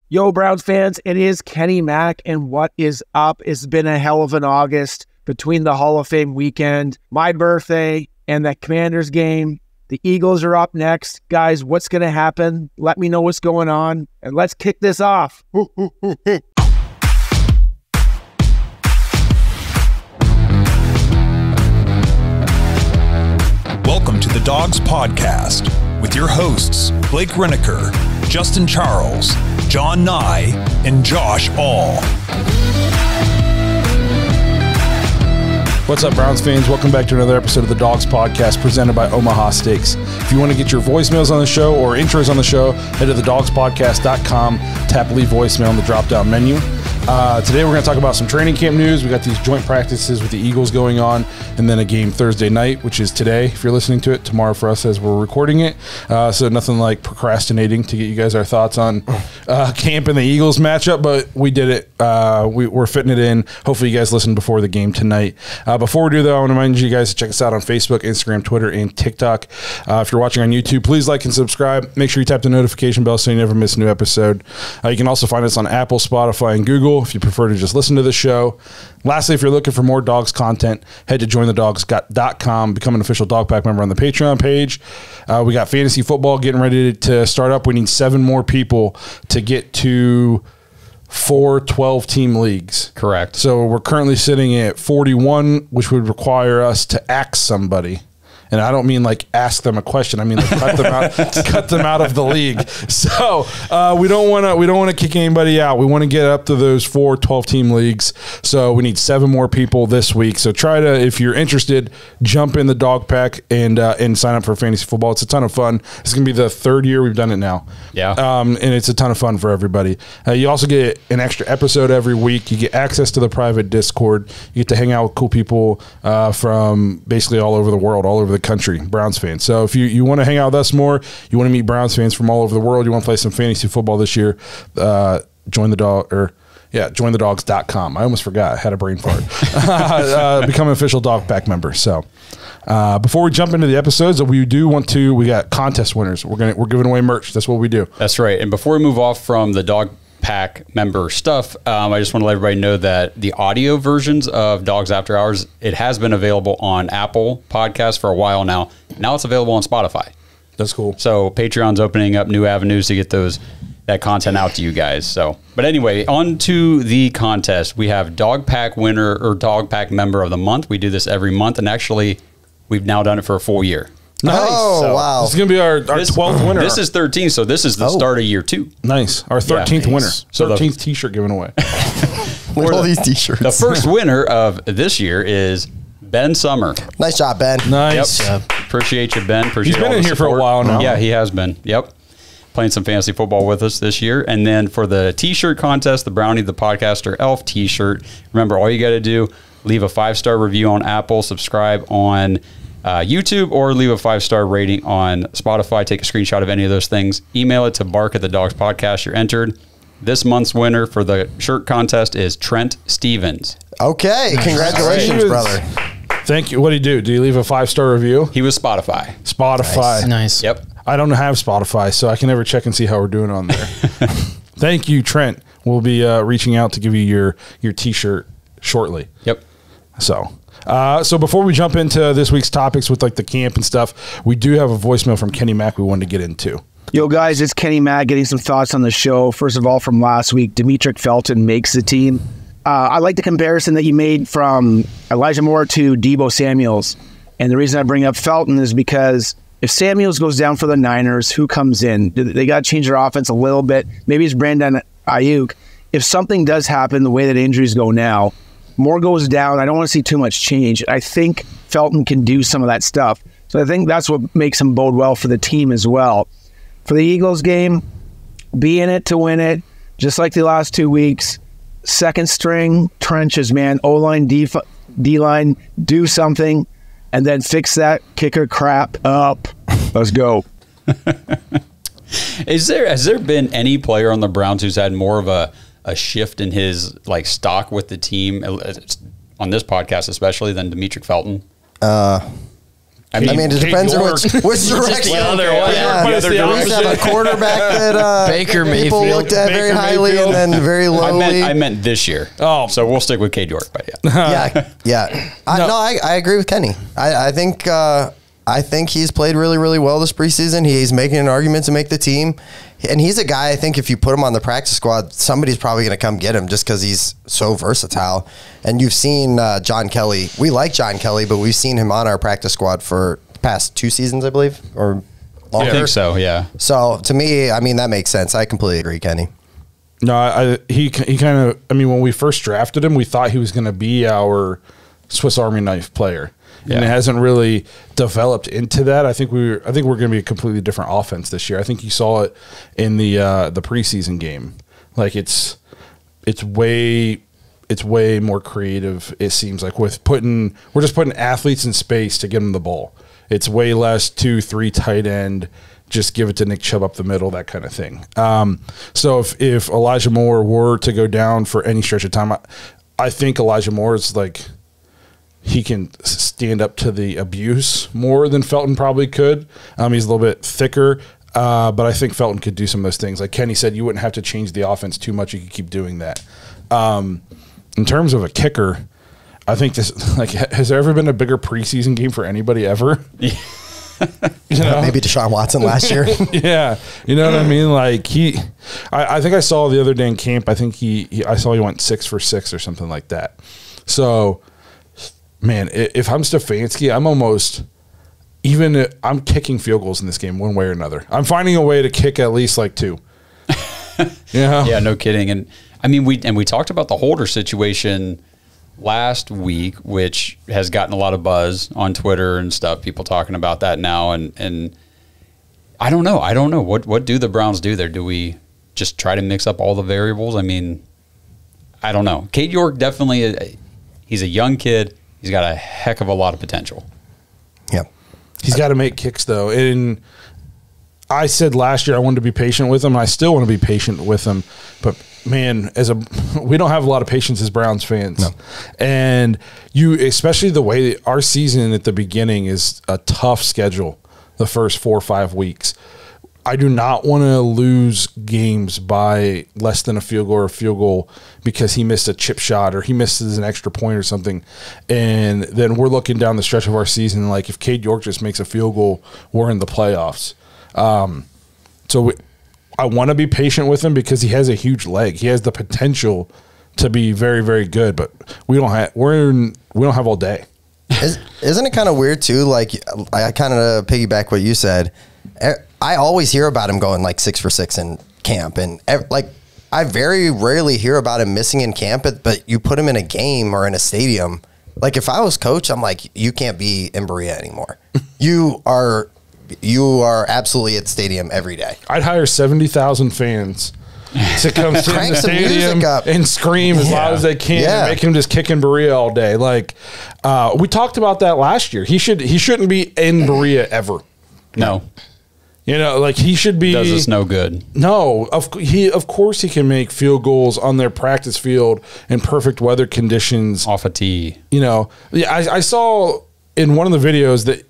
Yo, Browns fans, it is Kenny Mack, and what is up? It's been a hell of an August between the Hall of Fame weekend, my birthday, and the Commanders game. The Eagles are up next. Guys, what's going to happen? Let me know what's going on, and let's kick this off. Welcome to the Dogs Podcast with your hosts, Blake Reneker, Justin Charles, John Nye, and Josh All. What's up, Browns fans? Welcome back to another episode of the Dogs Podcast presented by Omaha Steaks. If you want to get your voicemails on the show or intros on the show, head to thedogspodcast.com, tap leave voicemail in the drop-down menu. Today we're going to talk about some training camp news. We got these joint practices with the Eagles going on, and then a game Thursday night, which is today if you're listening to it, tomorrow for us as we're recording it. So nothing like procrastinating to get you guys our thoughts on camp and the Eagles matchup, but we did it. We're fitting it in. Hopefully you guys listen before the game tonight. Before we do though, I want to remind you guys to check us out on Facebook, Instagram, Twitter, and TikTok. If you're watching on YouTube, please like and subscribe. Make sure you tap the notification bell so you never miss a new episode. You can also find us on Apple, Spotify, and Google if you prefer to just listen to the show. Lastly, if you're looking for more Dogs content, head to jointhedogs.com, become an official Dog Pack member on the Patreon page. We got fantasy football getting ready to start up. We need 7 more people to get to 4 12-team leagues. Correct. So we're currently sitting at 41, which would require us to axe somebody. And I don't mean like ask them a question. I mean like cut them out of the league. So we don't want to kick anybody out. We want to get up to those 4 12-team leagues. So we need 7 more people this week. So try to, if you're interested, jump in the Dog Pack and sign up for fantasy football. It's a ton of fun. It's gonna be the 3rd year we've done it now. Yeah. And it's a ton of fun for everybody. You also get an extra episode every week. You get access to the private Discord. You get to hang out with cool people from basically all over the world, all over the country, Browns fans. So if you want to hang out with us more, you want to meet Browns fans from all over the world, you want to play some fantasy football this year, jointhedogs.com. I almost forgot. I had a brain fart. Become an official Dog Pack member. So before we jump into the episodes, we got contest winners. We're giving away merch. That's what we do. That's right. And before we move off from the Dog Pack member stuff, I just want to let everybody know that the audio versions of Dogs After Hours, it has been available on Apple Podcasts for a while now. Now it's available on Spotify. That's cool. So Patreon's opening up new avenues to get that content out to you guys. So, but anyway, on to the contest. We have Dog Pack winner or Dog Pack member of the month. We do this every month, and actually, we've now done it for a full year. Nice. Oh, wow. This is going to be our 12th winner. This is 13, so this is the start of year 2. Nice. Our 13th winner. So 13th t-shirt given away. Look at all these t-shirts. The first winner of this year is Ben Summer. Nice job, Ben. Nice. Yep. Appreciate you, Ben. Appreciate He's been in here for a while now. Yeah, he has been. Yep. Playing some fantasy football with us this year. And then for the t-shirt contest, the Brownie the Podcaster Elf t-shirt, remember, all you got to do, leave a 5-star review on Apple, subscribe on YouTube, or leave a 5-star rating on Spotify. Take a screenshot of any of those things. Email it to bark@thedogspodcast. You're entered. This month's winner for the shirt contest is Trent Stevens. Okay, congratulations, brother. Thank you. What did he do? Did he leave a 5-star review? He was Spotify. Spotify. Nice. Yep. I don't have Spotify, so I can never check and see how we're doing on there. Thank you, Trent. We'll be reaching out to give you your t-shirt shortly. Yep. So before we jump into this week's topics with like the camp and stuff, we do have a voicemail from Kenny Mack we wanted to get into. Yo, guys, it's Kenny Mack getting some thoughts on the show. First of all, from last week, Demetric Felton makes the team. I like the comparison that you made from Elijah Moore to Deebo Samuels. And the reason I bring up Felton is because if Samuels goes down for the Niners, who comes in? They got to change their offense a little bit. Maybe it's Brandon Ayuk. If something does happen the way that injuries go now, Moore goes down, I don't want to see too much change. I think Felton can do some of that stuff. So I think that's what makes him bode well for the team as well. For the Eagles game, be in it to win it, just like the last 2 weeks. Second string trenches, man. O-line, D-line, do something, and then fix that kicker crap up. Let's go. Has there been any player on the Browns who's had more of a shift in his like stock with the team on this podcast, especially than Demetric Felton? I I mean, it depends on which direction. the other way. Yeah. We used to have a quarterback that Baker people Mayfield. looked at very highly and then very lowly. I meant this year. Oh. So we'll stick with Cade York, but yeah. Yeah. I agree with Kenny. I think he's played really, really well this preseason. He's making an argument to make the team. And he's a guy, I think if you put him on the practice squad, somebody's probably going to come get him just because he's so versatile. And you've seen John Kelly. We like John Kelly, but we've seen him on our practice squad for the past 2 seasons, I believe, or longer. I think so, yeah. So to me, I mean, that makes sense. I completely agree, Kenny. No, he kind of, I mean, when we first drafted him, we thought he was going to be our Swiss Army knife player. And it hasn't really developed into that. I think we're going to be a completely different offense this year. I think you saw it in the preseason game. Like it's way more creative. It seems like we're just putting athletes in space to get them the ball. It's way less 2-3 tight end. Just give it to Nick Chubb up the middle, that kind of thing. So if Elijah Moore were to go down for any stretch of time, I think Elijah Moore is like. He can stand up to the abuse more than Felton probably could. He's a little bit thicker, but I think Felton could do some of those things. Like Kenny said, you wouldn't have to change the offense too much. You could keep doing that. In terms of a kicker, I think this has there ever been a bigger preseason game for anybody ever? You know? Maybe Deshaun Watson last year. Yeah, you know what I mean. Like I think I saw the other day in camp. I think I saw he went 6 for 6 or something like that. So. Man, if I'm Stefanski, I'm kicking field goals in this game one way or another. I'm finding a way to kick at least like 2. Yeah, no kidding. And I mean, we talked about the Holder situation last week, which has gotten a lot of buzz on Twitter and stuff. People talking about that now, and I don't know. What do the Browns do there? Do we just try to mix up all the variables? I mean, I don't know. Cade York definitely, he's a young kid. He's got a heck of a lot of potential. Yeah. He's got to make kicks, though. And I said last year I wanted to be patient with him. And I still want to be patient with him. But, man, we don't have a lot of patience as Browns fans. No. And especially the way our season at the beginning is a tough schedule, the first 4 or 5 weeks. I do not want to lose games by less than a field goal or a field goal because he missed a chip shot or he misses an extra point or something. And then we're looking down the stretch of our season like if Cade York just makes a field goal, we're in the playoffs. I want to be patient with him because he has a huge leg. He has the potential to be very, very good, but we don't have all day. Isn't it kind of weird too? Like I kind of piggyback what you said. I always hear about him going like 6 for 6 in camp, and like I very rarely hear about him missing in camp. But you put him in a game or in a stadium. Like if I was coach, I'm like, you can't be in Berea anymore. You are absolutely at the stadium every day. I'd hire 70,000 fans to come sit in the stadium and scream as loud as they can and make him just kicking Berea all day. Like we talked about that last year. He shouldn't be in Berea ever. No. You know, like he should be. Does us no good. No, of course he can make field goals on their practice field in perfect weather conditions off a tee. You know, I saw in one of the videos that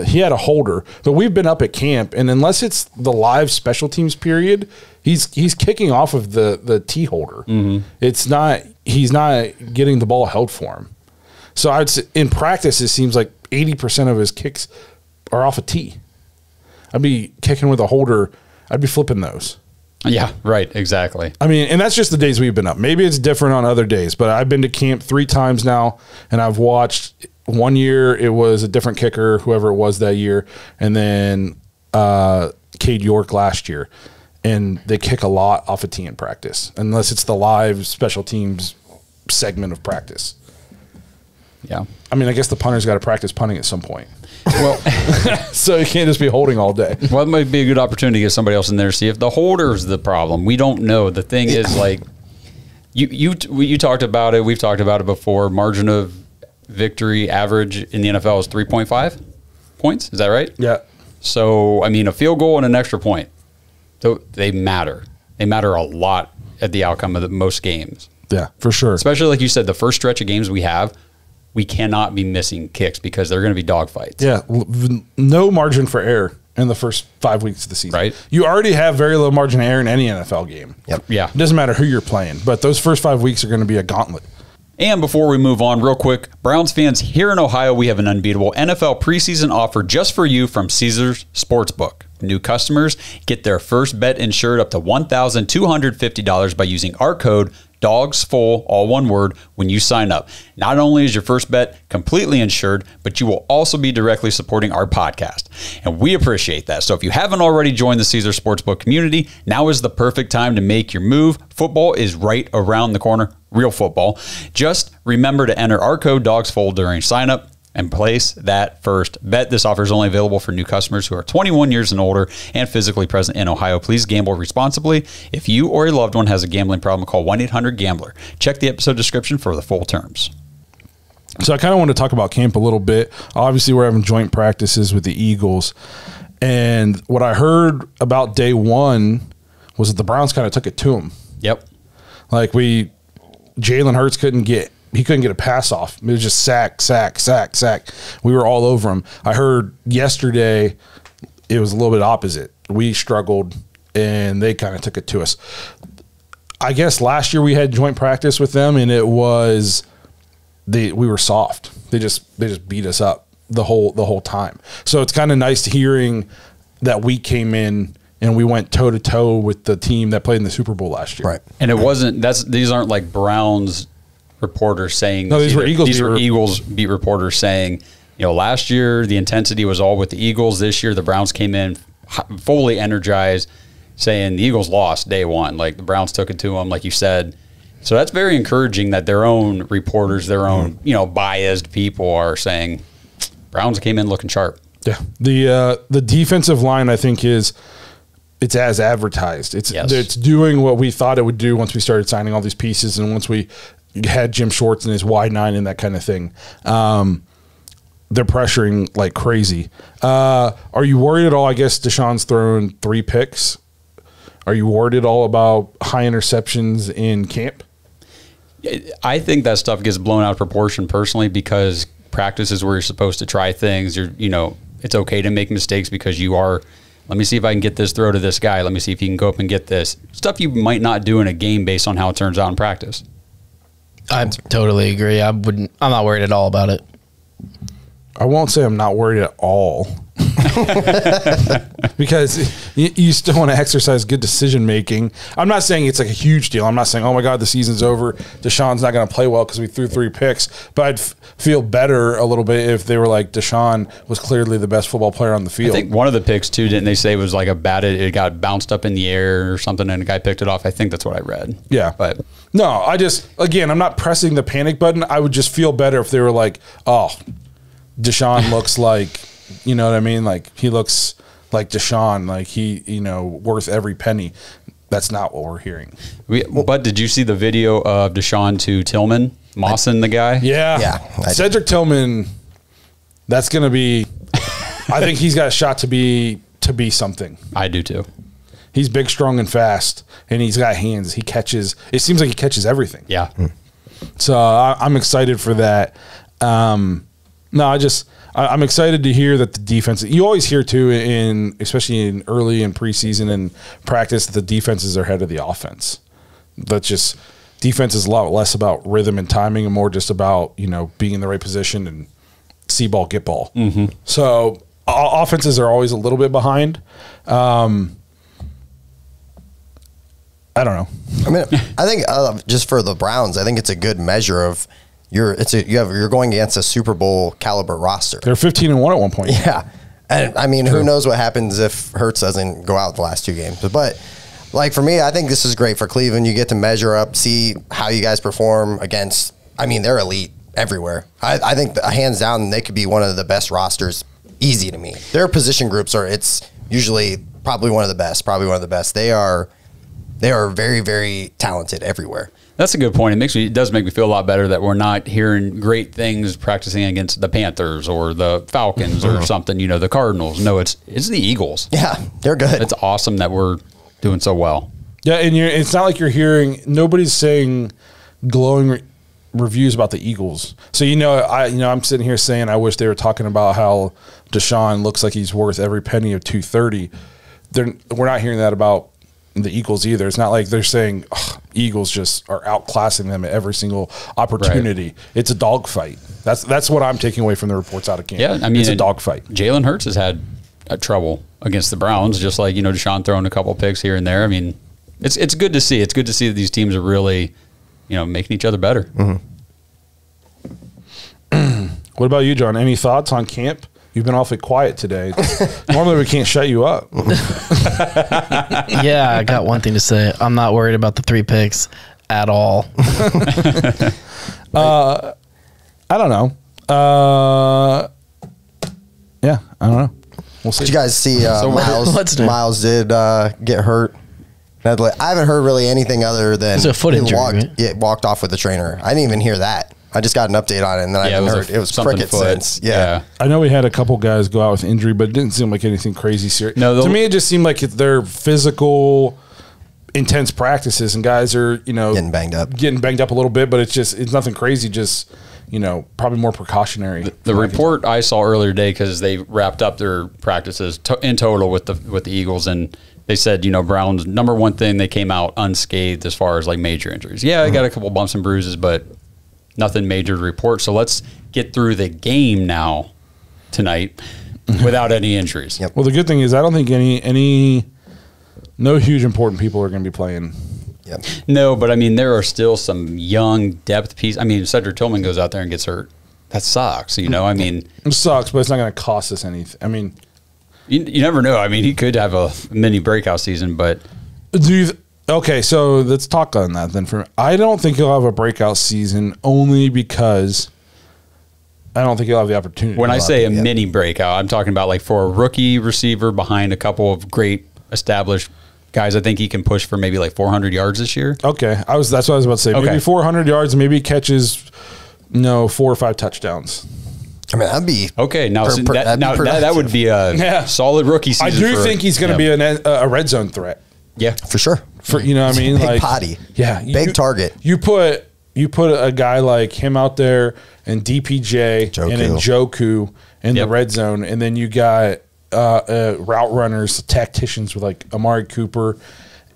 he had a holder, but we've been up at camp, and unless it's the live special teams period, he's kicking off of the tee holder. Mm-hmm. He's not getting the ball held for him. So I'd say in practice, it seems like 80% of his kicks are off a tee. I'd be kicking with a holder. I'd be flipping those. Yeah, right. Exactly. I mean, and that's just the days we've been up. Maybe it's different on other days, but I've been to camp 3 times now, and I've watched. One year it was a different kicker, whoever it was that year, and then Cade York last year, and they kick a lot off a tee in practice, unless it's the live special teams segment of practice. Yeah. I mean, I guess the punter's got to practice punting at some point. Well, so you can't just be holding all day. Well, it might be a good opportunity to get somebody else in there to see if the holder's the problem. We don't know. The thing is, like, you talked about it. We've talked about it before. Margin of victory average in the NFL is 3.5 points. Is that right? Yeah. So, I mean, a field goal and an extra point, they matter. They matter a lot at the outcome of most games. Yeah, for sure. Especially, like you said, the first stretch of games we have, we cannot be missing kicks because they're going to be dogfights. Yeah, no margin for error in the first 5 weeks of the season. Right. You already have very low margin of error in any NFL game. Yep. Yeah. It doesn't matter who you're playing, but those first 5 weeks are going to be a gauntlet. And before we move on, real quick, Browns fans, here in Ohio, we have an unbeatable NFL preseason offer just for you from Caesars Sportsbook. New customers get their first bet insured up to $1,250 by using our code DOGSFUL, all one word, when you sign up. Not only is your first bet completely insured, but you will also be directly supporting our podcast. And we appreciate that. So if you haven't already joined the Caesars Sportsbook community, now is the perfect time to make your move. Football is right around the corner. Real football. Just remember to enter our code DOGSFUL during sign up and place that first bet. This offer is only available for new customers who are 21 years and older and physically present in Ohio. Please gamble responsibly. If you or a loved one has a gambling problem, call 1-800-GAMBLER. Check the episode description for the full terms. So I kind of want to talk about camp a little bit. Obviously, we're having joint practices with the Eagles. And what I heard about day one was that the Browns kind of took it to them. Yep. Like Jalen Hurts couldn't get a pass off. It was just sack. We were all over him. I heard yesterday it was a little bit opposite. We struggled, and they kind of took it to us. I guess last year we had joint practice with them, and it was we were soft. They just beat us up the whole time. So it's kind of nice hearing that we came in and we went toe to toe with the team that played in the Super Bowl last year. Right. And it wasn't. These aren't like Browns reporters saying. No, these were Eagles. These were Eagles beat reporters saying, last year the intensity was all with the Eagles. This year the Browns came in fully energized, saying the Eagles lost day one. Like the Browns took it to them, like you said. So that's very encouraging that their own reporters, their own biased people are saying Browns came in looking sharp. Yeah. The defensive line, I think, it's as advertised. It's doing what we thought it would do once we started signing all these pieces and once we had Jim Schwartz and his wide nine and that kind of thing. They're pressuring like crazy. Are you worried at all? I guess Deshaun's thrown 3 picks. Are you worried at all about high interceptions in camp? I think that stuff gets blown out of proportion personally because practice is where you're supposed to try things. It's okay to make mistakes because you are. Let me see if I can get this throw to this guy. Let me see if he can go up and get this. Stuff you might not do in a game based on how it turns out in practice. I totally agree. I'm not worried at all about it. I won't say I'm not worried at all. Because you still want to exercise good decision making. I'm not saying it's like a huge deal. I'm not saying, oh my God, the season's over. Deshaun's not going to play well because we threw 3 picks. But I'd feel better a little bit if they were like, Deshaun was clearly the best football player on the field. I think one of the picks too, didn't they say it was like it got bounced up in the air or something and a guy picked it off? I think that's what I read. Yeah. But no, again, I'm not pressing the panic button. I would just feel better if they were like, oh, Deshaun looks like, you know what I mean? Like he looks like Deshaun, like he, worth every penny. That's not what we're hearing. But did you see the video of Deshaun to Tillman, Mawson, the guy? Yeah. Cedric Tillman, that's going to be, I think he's got a shot to be something. I do too. He's big, strong, and fast, and he's got hands. It seems like he catches everything. Yeah. So I'm excited for that. I'm excited to hear that the defense. You always hear too, especially in early and preseason and practice, that the defenses are ahead of the offense. That's just defense is a lot less about rhythm and timing and more just about being in the right position and see ball, get ball. Mm-hmm. So offenses are always a little bit behind. I don't know. I mean, I think just for the Browns, I think it's a good measure of you're going against a Super Bowl caliber roster. They're 15-1 at one point. Yeah, and I mean, who knows what happens if Hurts doesn't go out the last 2 games? But like for me, I think this is great for Cleveland. You get to measure up, see how you guys perform against. I mean, they're elite everywhere. I think hands down they could be one of the best rosters. Easy to me. Their position groups it's usually probably one of the best. They are very, very talented everywhere. That's a good point. It does make me feel a lot better that we're not hearing great things practicing against the Panthers or the Falcons or something, the Cardinals. No, it's the Eagles. Yeah, they're good. It's awesome that we're doing so well. Yeah, and it's not like you're hearing, nobody's saying glowing reviews about the Eagles. So I'm sitting here saying I wish they were talking about how Deshaun looks like he's worth every penny of $230. We're not hearing that about the Eagles either. It's not like they're saying Eagles just are outclassing them at every single opportunity. Right. It's a dogfight. That's what I'm taking away from the reports out of camp. Yeah, I mean, it's a dogfight. Jalen Hurts has had trouble against the Browns, just like Deshaun throwing a couple picks here and there. I mean, it's good to see. It's good to see that these teams are really making each other better. Mm-hmm. What about you, John? Any thoughts on camp? You've been awfully quiet today. Normally we can't shut you up. Yeah, I got one thing to say. I'm not worried about the 3 picks at all. I don't know. Yeah, I don't know. We'll see. Did you guys see Miles did get hurt? I haven't heard really anything other than it's a foot injury, right? walked off with the trainer. I didn't even hear that. I just got an update on it, and then I haven't heard. It was cricket since. Yeah. I know we had a couple guys go out with injury, but it didn't seem like anything crazy serious. No, to me, it just seemed like they're physical, intense practices, and guys are getting banged up a little bit, but it's nothing crazy. Just probably more precautionary. The report I saw earlier today, because they wrapped up their practices in total with the Eagles, and they said Brown's number one thing, they came out unscathed as far as like major injuries. Yeah, I got a couple bumps and bruises, but nothing major to report. So let's get through the game now tonight without any injuries. Yep. Well, the good thing is I don't think no huge important people are going to be playing. Yep. No, but I mean, there are still some young depth pieces. I mean, Cedric Tillman goes out there and gets hurt. That sucks, I mean. It sucks, but it's not going to cost us anything. I mean. You never know. I mean, he could have a mini breakout season, but. Okay, so let's talk on that then. I don't think he'll have a breakout season only because I don't think he'll have the opportunity. When I say a mini breakout, I'm talking about like for a rookie receiver behind a couple of great established guys. I think he can push for maybe like 400 yards this year. Okay, that's what I was about to say. Okay. Maybe 400 yards, maybe catches 4 or 5 touchdowns. I mean, that'd be okay. Now that would be a solid rookie season. I do think he's going to be a red zone threat. Yeah, for sure. What I mean? Big like potty. Yeah. Big target. You put a guy like him out there and DPJ and Njoku in the red zone, and then you got route runners, tacticians with like Amari Cooper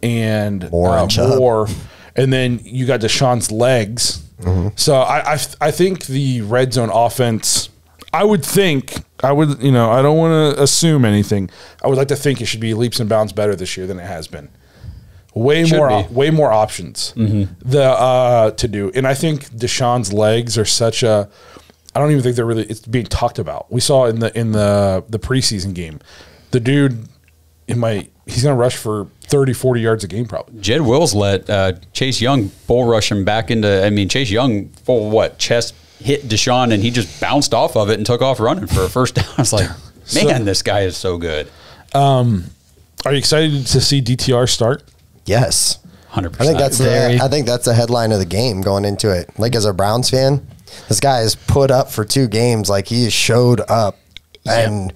and Moore, and then you got Deshaun's legs. Mm-hmm. So I think the red zone offense, I don't want to assume anything. I would like to think it should be leaps and bounds better this year than it has been. Way more options to do. And I think Deshaun's legs are such a, I don't even think it's being talked about. We saw in the preseason game, the dude, he's going to rush for 30, 40 yards a game probably. Jed Wills let Chase Young bull rush him back into, Chase Young chest hit Deshaun and he just bounced off of it and took off running for a first down. I was like, man, this guy is so good. Are you excited to see DTR start? Yes. 100%. I think that's the headline of the game going into it. Like, as a Browns fan, this guy has put up for 2 games. Like, he showed up. Yeah. And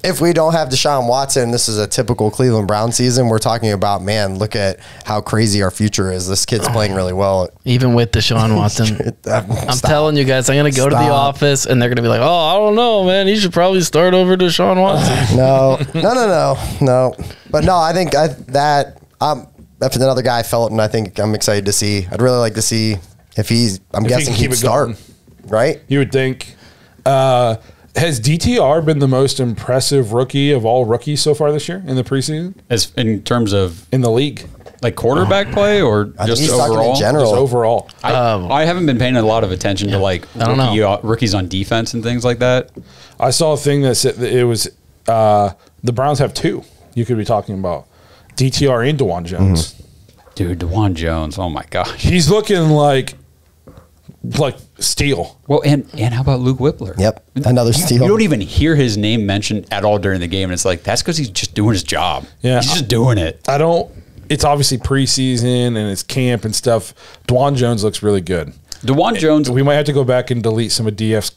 if we don't have Deshaun Watson, this is a typical Cleveland Brown season. We're talking about, man, look at how crazy our future is. This kid's playing really well. Even with Deshaun Watson. I'm telling you guys, I'm going to go to the office, and they're going to be like, oh, I don't know, man. He should probably start over Deshaun Watson. No. But no, I think that's another guy, Felton, I think I'm excited to see. I'd really like to see if I'm guessing he'd start. Going. Right? You would think. Has DTR been the most impressive rookie of all rookies so far this year in the preseason? As in terms of in the league, like quarterback play, or just overall? In general. Just overall. I haven't been paying a lot of attention to like rookies on defense and things like that. I saw a thing that said that it was the Browns have 2. You could be talking about DTR and DeJuan Jones. Mm-hmm. Dude, DeJuan Jones. Oh my gosh, he's looking like steel. Well, and how about Luke Whippler? Yep, another steel. You don't even hear his name mentioned at all during the game, and it's like that's because he's just doing his job. Yeah, he's just doing it. It's obviously preseason and it's camp and stuff. DeJuan Jones looks really good. DeJuan Jones. We might have to go back and delete some of DF's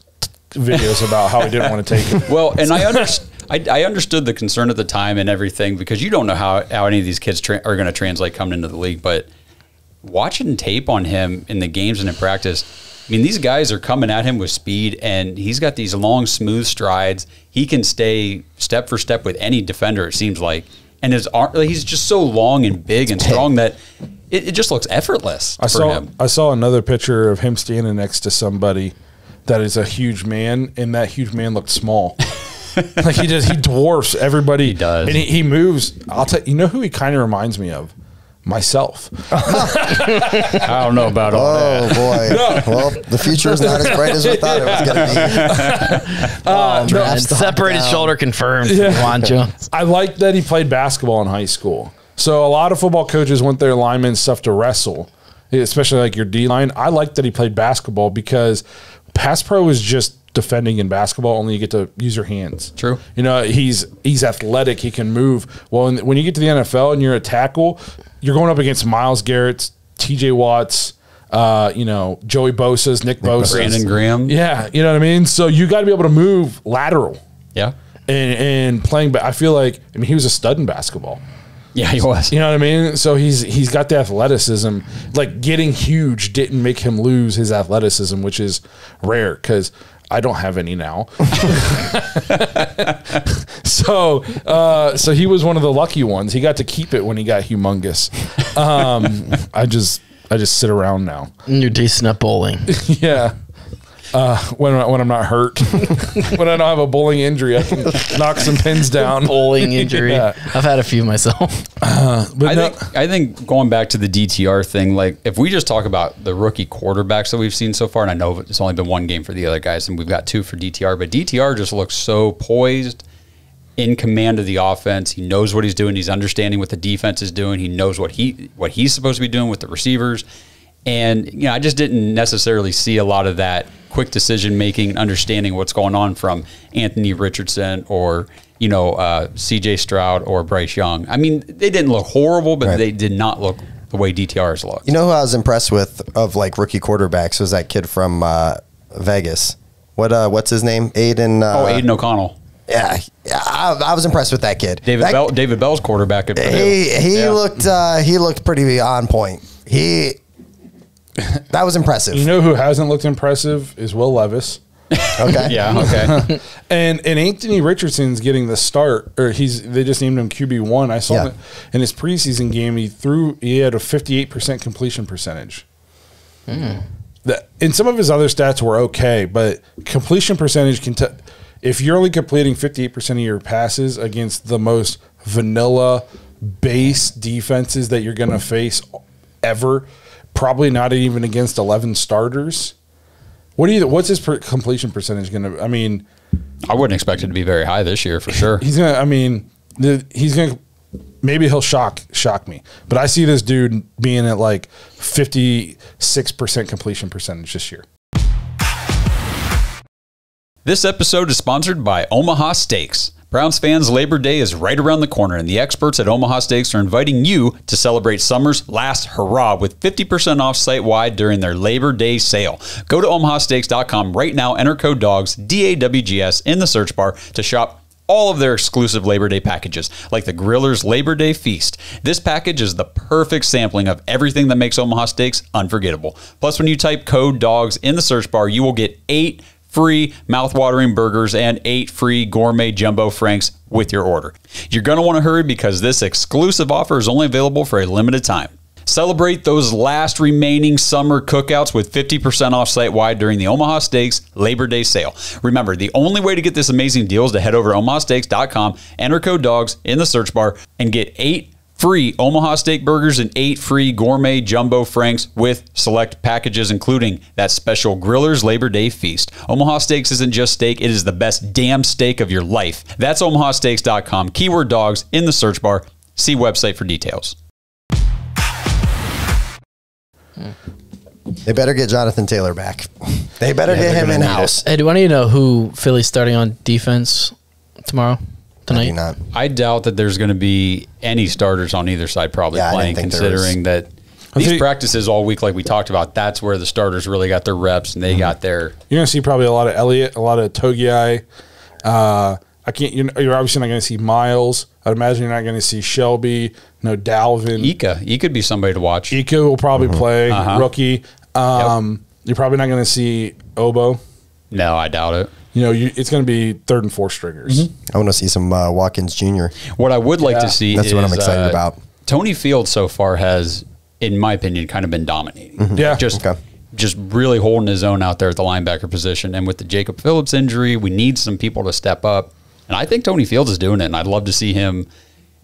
videos about how he didn't want to take it. Well, and I understood the concern at the time and everything because you don't know how any of these kids are going to translate coming into the league, but watching tape on him in the games and in practice, I mean, these guys are coming at him with speed, and he's got these long, smooth strides. He can stay step for step with any defender, it seems like. And his arm, he's just so long and big and strong that it just looks effortless for him. I saw another picture of him standing next to somebody that is a huge man, and that huge man looked small. Like he dwarfs everybody. He does. And he moves. I'll tell you know who he kind of reminds me of? Myself. I don't know about all that. Oh boy. Well, the future is not as bright as we thought it was going to be. And separated shoulder confirmed. Juwan Jones. I like that he played basketball in high school. So a lot of football coaches want their linemen stuff to wrestle, especially like your D line. I like that he played basketball because pass pro is just defending in basketball, only you get to use your hands. True. You know, he's athletic, he can move. Well, when you get to the NFL and you're a tackle, you're going up against Myles Garrett's, TJ Watt's, Joey Bosa's, Nick Bosa's. Brandon Graham. Yeah, you know what I mean? So you got to be able to move lateral. Yeah. And playing, but I feel like, he was a stud in basketball. Yeah, he was. You know what I mean? So he's got the athleticism. Like getting huge didn't make him lose his athleticism, which is rare because I don't have any now. So he was one of the lucky ones. He got to keep it when he got humongous. I just sit around now. And you're decent at bowling. Yeah. When I'm not hurt, when I don't have a bowling injury, I can knock some pins down. Bowling injury. Yeah. I've had a few myself. I think going back to the DTR thing, like if we just talk about the rookie quarterbacks that we've seen so far, and I know it's only been one game for the other guys, and we've got 2 for DTR, but DTR just looks so poised, in command of the offense. He knows what he's doing. He's understanding what the defense is doing. He knows what he's supposed to be doing with the receivers. And, I just didn't necessarily see a lot of that quick decision making and understanding what's going on from Anthony Richardson or, CJ Stroud or Bryce Young. I mean, they didn't look horrible, but they did not look the way DTR's look. You know who I was impressed with of like rookie quarterbacks was that kid from Vegas. What's his name? Aiden O'Connell. Yeah, I was impressed with that kid. David Bell's quarterback at Purdue. He looked pretty on point. That was impressive. You know who hasn't looked impressive is Will Levis. Okay. Yeah. Okay. and Anthony Richardson's getting the start, or they just named him QB1. I saw that in his preseason game. He had a 58% completion percentage. And some of his other stats were okay, but completion percentage if you're only completing 58% of your passes against the most vanilla base defenses that you're going to face ever, probably not even against 11 starters. What's his completion percentage going to? I mean, I wouldn't expect it to be very high this year for sure. He's gonna. Maybe he'll shock me, but I see this dude being at like 56% completion percentage this year. This episode is sponsored by Omaha Steaks. Browns fans, Labor Day is right around the corner, and the experts at Omaha Steaks are inviting you to celebrate summer's last hurrah with 50% off site-wide during their Labor Day sale. Go to omahasteaks.com right now, enter code DAWGS, DAWGS, in the search bar to shop all of their exclusive Labor Day packages, like the Griller's Labor Day Feast. This package is the perfect sampling of everything that makes Omaha Steaks unforgettable. Plus, when you type code DAWGS in the search bar, you will get 8 free mouth-watering burgers and 8 free gourmet jumbo franks with your order. You're going to want to hurry because this exclusive offer is only available for a limited time. Celebrate those last remaining summer cookouts with 50% off site-wide during the Omaha Steaks Labor Day sale. Remember, the only way to get this amazing deal is to head over to omahasteaks.com, enter code DAWGS in the search bar, and get 8 free Omaha Steak burgers and 8 free gourmet jumbo franks with select packages, including that special Griller's Labor Day Feast. Omaha Steaks isn't just steak, it is the best damn steak of your life. That's omahasteaks.com, keyword DAWGS in the search bar. See website for details. They better get Jonathan Taylor back. They better get him in-house. Hey, do one of you know who Philly's starting on defense tonight? I do not. I doubt that there's going to be any starters on either side probably playing, considering that these practices all week, like we talked about, that's where the starters really got their reps and they got their... You're going to see probably a lot of Elliott, a lot of Togiai. I I can't. You're obviously not going to see Miles. I'd imagine you're not going to see Shelby. No Dalvin. Ika could be somebody to watch. Ika will probably play rookie. You're probably not going to see Obo. No, I doubt it. It's going to be third and fourth stringers. I want to see some Watkins Jr. What I would like to see That's is what I'm excited about. Tony Fields so far has, in my opinion, kind of been dominating. Yeah. Just really holding his own out there at the linebacker position. And with the Jacob Phillips injury, we need some people to step up. And I think Tony Fields is doing it, and I'd love to see him.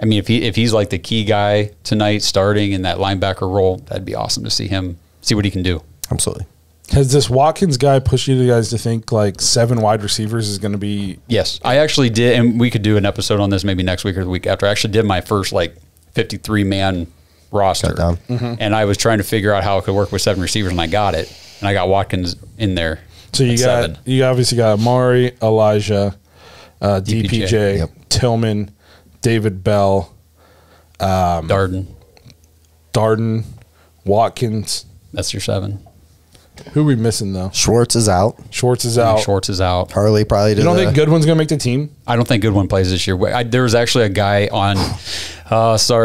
I mean, if he's like the key guy tonight starting in that linebacker role, that'd be awesome to see him, see what he can do. Absolutely. Has this Watkins guy pushed you guys to think like 7 wide receivers is going to be? Yes, I actually did, and we could do an episode on this maybe next week or the week after. I actually did my first 53-man roster, and I was trying to figure out how it could work with 7 receivers, and I got it, and I got Watkins in there. So you obviously got Amari, Elijah, DPJ, Tillman, David Bell, Darden, Watkins. That's your 7. Who are we missing though? Schwartz is out. Schwartz is out. Harley probably did. You don't think Goodwin's going to make the team? I don't think Goodwin plays this year. There was actually a guy on,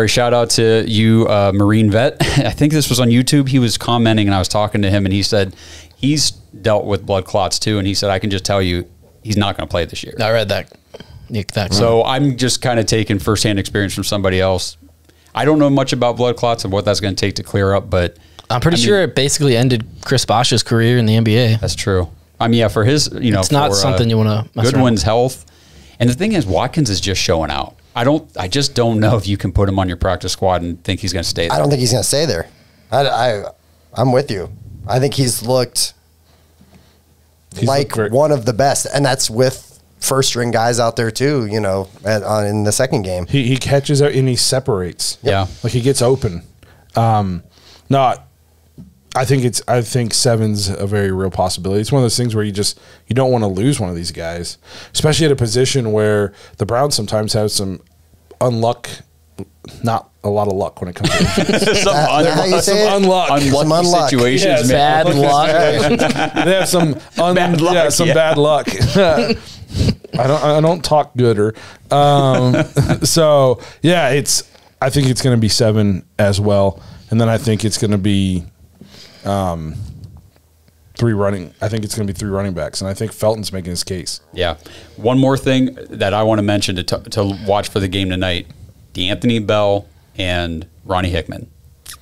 shout out to you, Marine Vet. I think this was on YouTube. He was commenting and I was talking to him and he said he's dealt with blood clots too. And he said, I can just tell you, he's not going to play this year. I read that. So I'm just kind of taking firsthand experience from somebody else. I don't know much about blood clots and what that's going to take to clear up, but I'm pretty sure it basically ended Chris Bosh's career in the NBA. That's true. I mean, yeah, for his, it's not something you want to. Goodwin's health, and the thing is, Watkins is just showing out. I just don't know if you can put him on your practice squad and think he's going to stay there. I don't think he's going to stay there. I'm with you. I think he's looked like one of the best, and that's with first string guys out there too. In the second game, he catches out and he separates. Yeah, like he gets open. I think 7's a very real possibility. It's one of those things where you don't want to lose one of these guys, especially at a position where the Browns sometimes have some not a lot of luck when it comes to some unlucky situations. Yeah, bad luck. They have some bad luck. Yeah, some bad luck. I don't talk gooder. So yeah, I think it's going to be 7 as well, and then I think it's going to be 3 running. I think it's going to be 3 running backs, and I think Felton's making his case. Yeah. One more thing that I want to mention to watch for the game tonight: D'Anthony Bell and Ronnie Hickman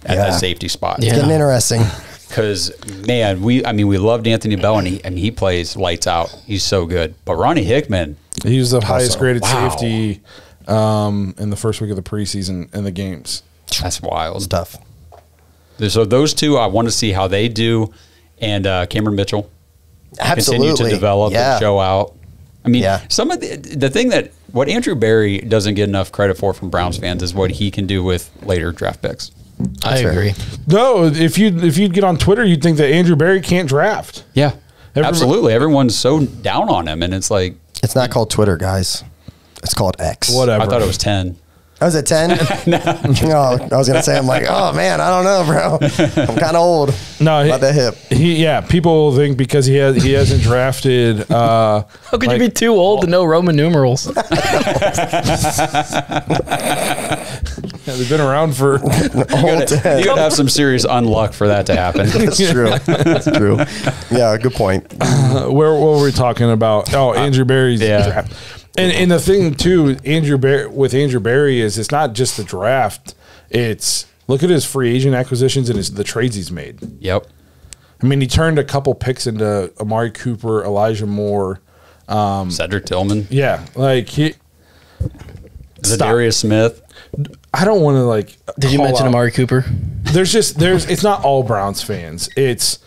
at that safety spot. It's getting interesting. Because man, we love D'Anthony Bell, and he plays lights out. He's so good. But Ronnie Hickman, he was the highest graded safety in the first week of the preseason in the games. That's wild. It's tough. So those 2, I want to see how they do, and Cameron Mitchell continue to develop and show out. I mean, some of the thing that what Andrew Berry doesn't get enough credit for from Browns fans is what he can do with later draft picks. I agree. No, if you'd get on Twitter, you'd think that Andrew Berry can't draft. Yeah, absolutely. Everyone's so down on him, and it's like it's not called Twitter, guys. It's called X. Whatever. I thought it was 10. I was at 10. No, I was gonna say I'm like, oh man, I don't know, bro. I'm kind of old. No, about the hip. People think because he hasn't drafted. How could you be too old to know Roman numerals? They've been around for. You gotta have some serious unluck for that to happen. That's true. That's true. Yeah, good point. What were we talking about? Oh, Andrew Berry's draft. And the thing too, Andrew Berry is it's not just the draft. It's look at his free agent acquisitions and the trades he's made. Yep. I mean, he turned a couple picks into Amari Cooper, Elijah Moore, Cedric Tillman. Yeah, Zadarius Smith. I don't want to Did you mention Amari Cooper? There's it's not all Browns fans. There's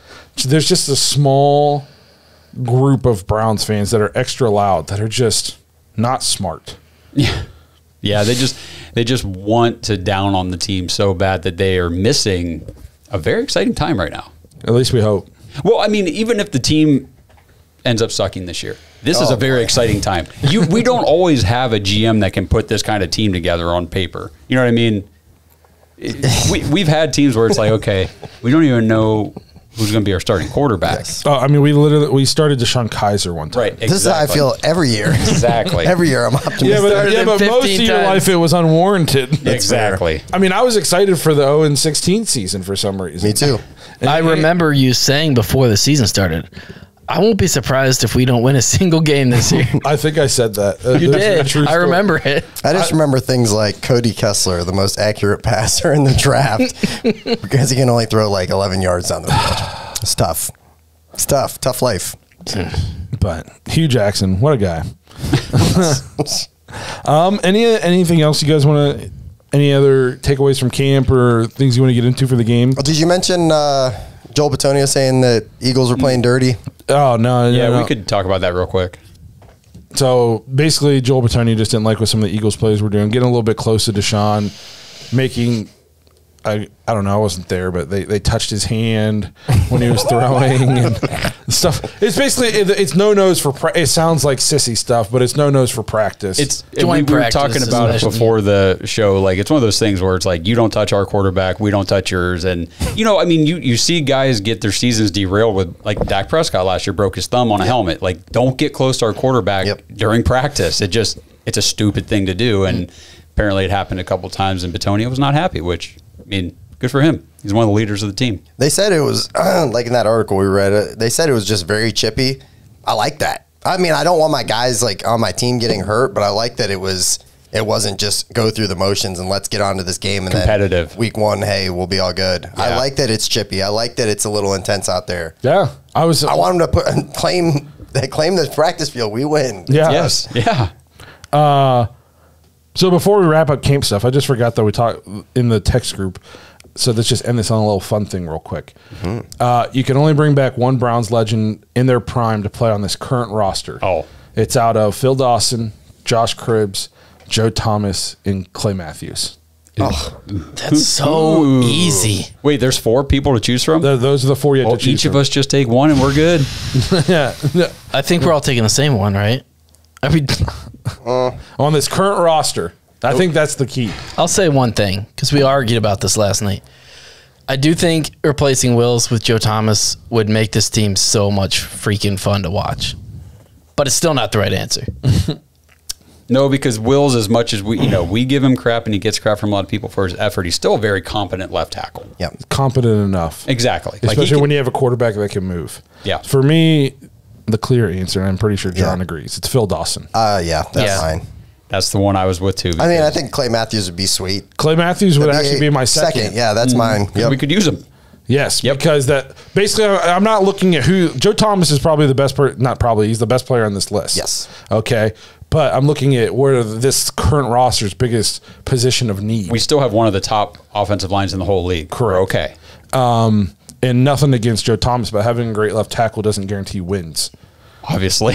just a small group of Browns fans that are extra loud that are just not smart. Yeah, they just want to down on the team so bad that they are missing a very exciting time right now. At least we hope. Well, I mean, even if the team ends up sucking this year, this is a very exciting time. We don't always have a GM that can put this kind of team together on paper. You know what I mean? We've had teams where it's like, okay, we don't even know who's going to be our starting quarterback. Yes. Oh, I mean, we started Deshaun Kaiser one time. Right. This is how I feel every year. Exactly. Every year I'm optimistic. Yeah, but 15 most of your times. life it was unwarranted. Exactly. I mean, I was excited for the 0-16 season for some reason. Me too. I remember you saying before the season started, I won't be surprised if we don't win a single game this year. I think I said that. You That's a did. true I story. remember it. I just remember things like Cody Kessler, the most accurate passer in the draft, because he can only throw like 11 yards down the field. It's tough. It's tough. Tough life. But Hugh Jackson, what a guy. Anything else you guys want to? Any other takeaways from camp or things you want to get into for the game? Did you mention Joel Bitonio saying that Eagles were playing dirty? Oh no, Yeah, no. we could talk about that real quick. So basically, Joel Bitonio just didn't like what some of the Eagles players were doing, getting a little bit close to Deshaun, making. I don't know. I wasn't there, but they touched his hand when he was throwing and stuff. It's basically it's no-nos for. It sounds like sissy stuff, but it's no-nos for practice. It's Joint we were practice, talking about it especially. before the show. Like, it's one of those things where it's like, you don't touch our quarterback, we don't touch yours. And, I mean, you see guys get their seasons derailed with, like, Dak Prescott last year broke his thumb on a helmet. Like, don't get close to our quarterback during practice. It's a stupid thing to do. And apparently it happened a couple times, and Bitonio was not happy, which, I mean, good for him. He's one of the leaders of the team. They said it was, like in that article we read, they said it was just very chippy. I like that. I mean, I don't want my guys like on my team getting hurt, but I like that it wasn't just go through the motions and let's get onto this game and Competitive. then week one, hey, we'll be all good. I Yeah. like that it's chippy. I like that it's a little intense out there. yeah. I want them to claim the practice field. We win. Yeah. Yes. Yeah. So before we wrap up camp stuff, I just forgot that we talked in the text group. So let's just end this on a little fun thing real quick. You can only bring back one Browns legend in their prime to play on this current roster. Oh. It's out of Phil Dawson, Josh Cribbs, Joe Thomas, and Clay Matthews. That's so easy. Wait, there's 4 people to choose from? Those are the 4 you have Well, to choose each of from. us just take one and we're good. Yeah. I think we're all taking the same one, right? I mean, On this current roster. I think that's the key. I'll say one thing because we argued about this last night. I do think replacing Wills with Joe Thomas would make this team so much freaking fun to watch, but it's still not the right answer. No, because Wills, as much as we give him crap and he gets crap from a lot of people for his effort, he's still a very competent left tackle. Yeah. Competent enough. Exactly. Especially when you have a quarterback that can move. Yeah. For me, the clear answer, and I'm pretty sure John Yeah. agrees, it's Phil Dawson. Yeah, that's Yeah. fine. That's the one I was with too. I mean, I think Clay Matthews would be sweet. Clay Matthews would actually be my second. Yeah, that's mine. Yep. we could use him. Yes, Yep. because that basically I'm not looking at who Joe Thomas is probably the best not probably he's the best player on this list. Yes. Okay. But I'm looking at where this current roster's biggest position of need. We still have one of the top offensive lines in the whole league. Correct. We're okay. And nothing against Joe Thomas, but having a great left tackle doesn't guarantee wins. Obviously.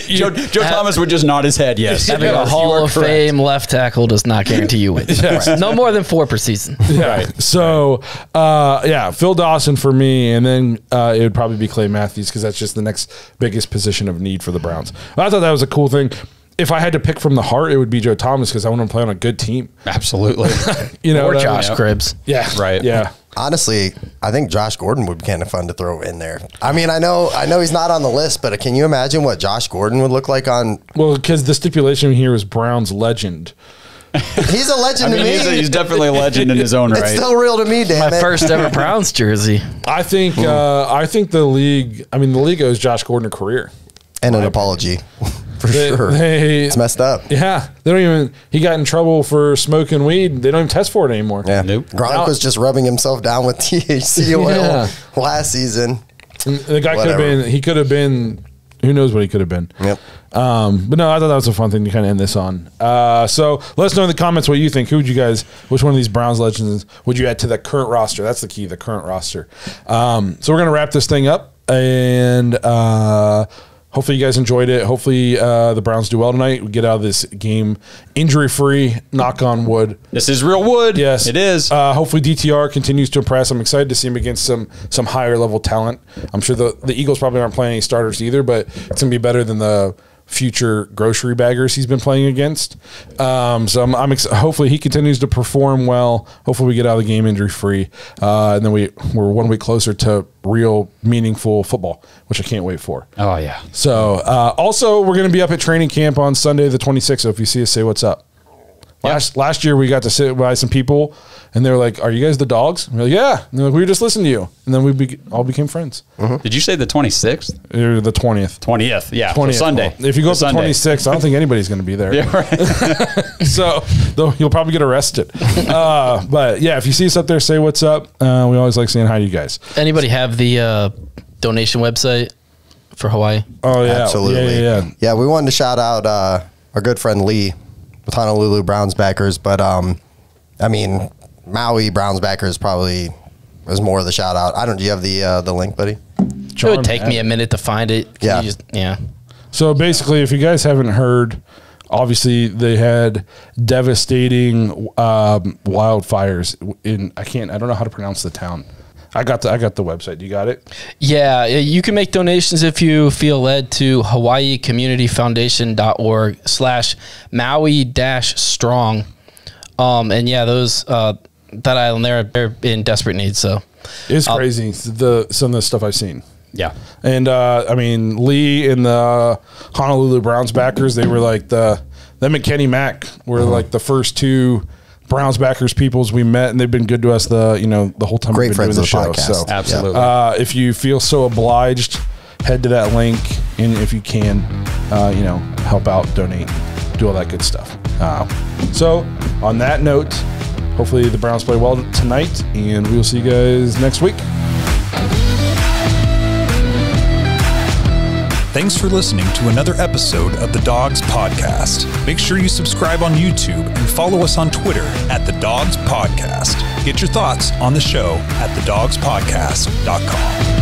Joe Thomas would just nod his head, yes. Having a Hall of Fame left tackle does not guarantee you wins. No more than 4 per season. Right. So, Phil Dawson for me, and then it would probably be Clay Matthews because that's just the next biggest position of need for the Browns. I thought that was a cool thing. If I had to pick from the heart, it would be Joe Thomas because I want him to play on a good team. Absolutely. Or what I Josh mean? Cribbs. Yeah. Right. Yeah. Honestly, I think Josh Gordon would be kind of fun to throw in there. I mean, I know he's not on the list, but can you imagine what Josh Gordon would look like on? Well, because the stipulation here is Browns legend. He's a legend to me. He's definitely a legend in his own It's right. still real to me, damn My it. first ever Browns jersey. I think the league. I mean, the league owes Josh Gordon a career. And an apology, for They- sure. they- It's messed up. Yeah, they don't even. He got in trouble for smoking weed. They don't even test for it anymore. Yeah. Nope. Gronk was just rubbing himself down with THC oil Yeah. last season. The guy could have Whatever. been. He could have been. Who knows what he could have been. Yep. But no, I thought that was a fun thing to kind of end this on. So let us know in the comments what you think. Which one of these Browns legends would you add to the current roster? That's the key, the current roster. So we're going to wrap this thing up, and hopefully you guys enjoyed it. Hopefully the Browns do well tonight. We get out of this game injury-free, knock on wood. This is real wood. Yes, It is. Hopefully DTR continues to impress. I'm excited to see him against some higher level talent. I'm sure the Eagles probably aren't playing any starters either, but it's gonna be better than the future grocery baggers he's been playing against. So I'm hopefully he continues to perform well. Hopefully we get out of the game injury free. And then we're 1 week closer to real meaningful football, which I can't wait for. Oh, yeah. So also we're going to be up at training camp on Sunday the 26th. So if you see us, say what's up. Last year we got to sit by some people and they were like, "Are you guys the Dogs?" And we're like, "Yeah." And they're like, "We were just listening to you." And then we all became friends. Did you say the 26th? The 20th. 20th, yeah. 20th. So Sunday. Well, if you go up to Sunday. 26th, I don't think anybody's going to be there. Yeah, right. So though you'll probably get arrested. But yeah, if you see us up there, say what's up. We always like saying hi to you guys. Anybody have the donation website for Hawaii? Oh yeah, Absolutely. yeah. We wanted to shout out our good friend Lee with Honolulu Browns backers, but I mean, Maui Browns backers probably was more of the shout out. Do you have the link, buddy? It would take me a minute to find it. Can you Yeah. So basically, if you guys haven't heard, obviously they had devastating wildfires in I don't know how to pronounce the town. I got the website. You got it? Yeah, you can make donations if you feel led to hawaiicommunityfoundation.org/Maui-strong. And yeah, those that island they're in desperate need. So It's crazy some of the stuff I've seen. Yeah. And I mean, Lee and the Honolulu Browns backers, they were like them and Kenny Mack were like the first two Browns backers peoples we met, and they've been good to us the whole time Great we've been friends doing the of show. the podcast. So Absolutely. if you feel so obliged, head to that link, and if you can, help out, donate, do all that good stuff. So on that note, hopefully the Browns play well tonight, and we'll see you guys next week. Thanks for listening to another episode of the Dogs Podcast. Make sure you subscribe on YouTube and follow us on Twitter at the Dogs Podcast. Get your thoughts on the show at thedogspodcast.com.